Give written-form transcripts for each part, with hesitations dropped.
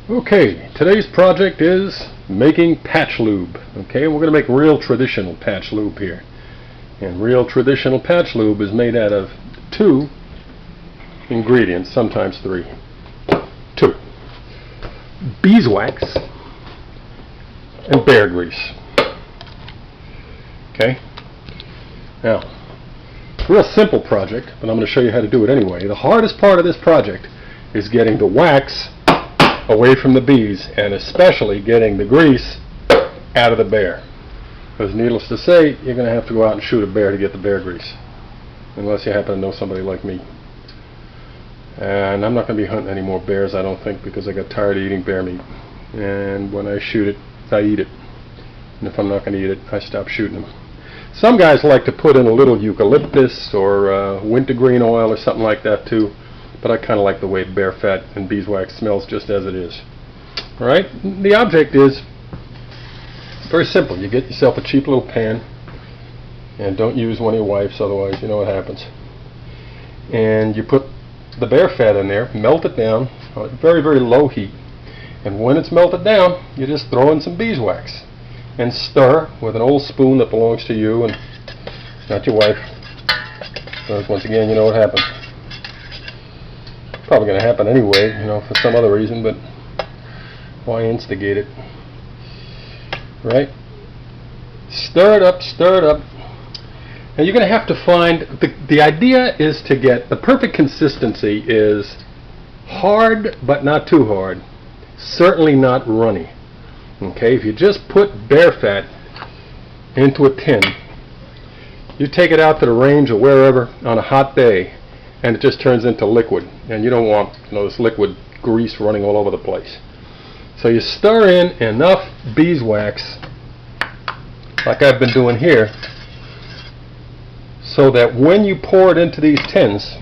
Okay, today's project is making patch lube. Okay, we're going to make real traditional patch lube here. And real traditional patch lube is made out of 2 ingredients, sometimes 3. 2. Beeswax and bear grease. Okay? Now, real simple project, but I'm going to show you how to do it anyway. The hardest part of this project is getting the wax away from the bees, and especially getting the grease out of the bear. Because needless to say, you're going to have to go out and shoot a bear to get the bear grease. Unless you happen to know somebody like me. And I'm not going to be hunting any more bears, I don't think, because I got tired of eating bear meat. And when I shoot it, I eat it. And if I'm not going to eat it, I stop shooting them. Some guys like to put in a little eucalyptus or wintergreen oil or something like that too. But I kind of like the way bear fat and beeswax smells just as it is. Alright, the object is very simple. You get yourself a cheap little pan, and don't use one of your wife's, otherwise you know what happens. And you put the bear fat in there, melt it down on very, very low heat. And when it's melted down, you just throw in some beeswax and stir with an old spoon that belongs to you and not your wife. Because once again, you know what happens. Probably going to happen anyway, you know, for some other reason, but why instigate it? Right? Stir it up, stir it up. And you're going to have to find, the idea is to get, the perfect consistency is hard but not too hard. Certainly not runny. Okay, if you just put bear fat into a tin, you take it out to the range or wherever on a hot day, and it just turns into liquid, and you don't want, you know, this liquid grease running all over the place. So you stir in enough beeswax, like I've been doing here, so that when you pour it into these tins,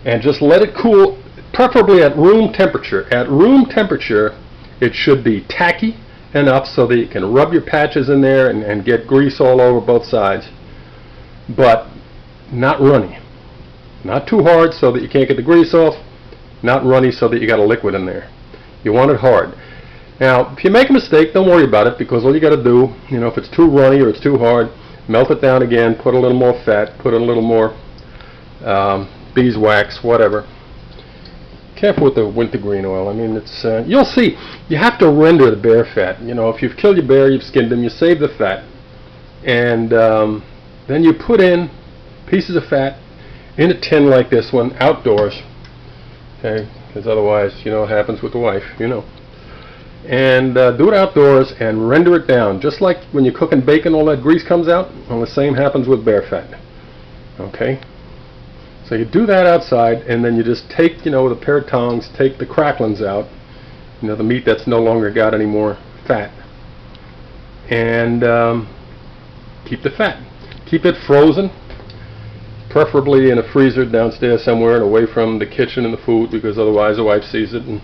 and just let it cool, preferably at room temperature. At room temperature, it should be tacky enough so that you can rub your patches in there and get grease all over both sides, but not runny. Not too hard so that you can't get the grease off, not runny so that you got a liquid in there. You want it hard. Now, if you make a mistake, don't worry about it, because all you got to do, you know, if it's too runny or it's too hard, melt it down again, put a little more fat, put a little more beeswax, whatever. Careful with the wintergreen oil. I mean, it's you'll see, you have to render the bear fat. You know, if you've killed your bear, you've skinned him, you save the fat, and then you put in pieces of fat in a tin like this one, outdoors, okay, because otherwise, you know what happens with the wife, you know. And do it outdoors and render it down, just like when you're cooking bacon, all that grease comes out. Well, the same happens with bear fat, okay. So you do that outside, and then you just take, you know, with a pair of tongs, take the cracklings out, you know, the meat that's no longer got any more fat, and keep the fat. Keep it frozen, preferably in a freezer downstairs somewhere and away from the kitchen and the food, because otherwise the wife sees it and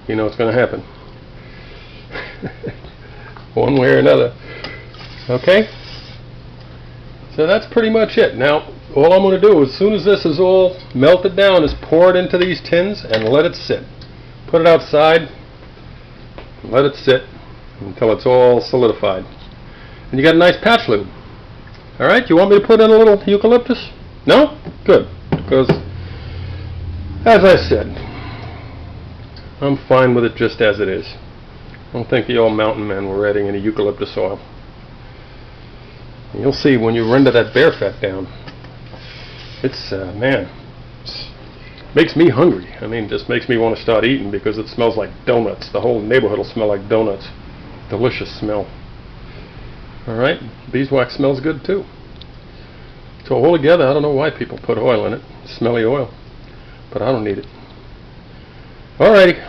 you know it's going to happen. One way or another. Okay? So that's pretty much it. Now, all I'm going to do, as soon as this is all melted down, is pour it into these tins and let it sit. Put it outside, let it sit until it's all solidified. And you got a nice patch lube. Alright, you want me to put in a little eucalyptus? No? Good. Because, as I said, I'm fine with it just as it is. I don't think the old mountain men were adding any eucalyptus oil. And you'll see when you render that bear fat down, it's, man, makes me hungry. I mean, just makes me want to start eating because it smells like donuts. The whole neighborhood will smell like donuts. Delicious smell. Alright, beeswax smells good too. So altogether, I don't know why people put oil in it. Smelly oil. But I don't need it. Alrighty.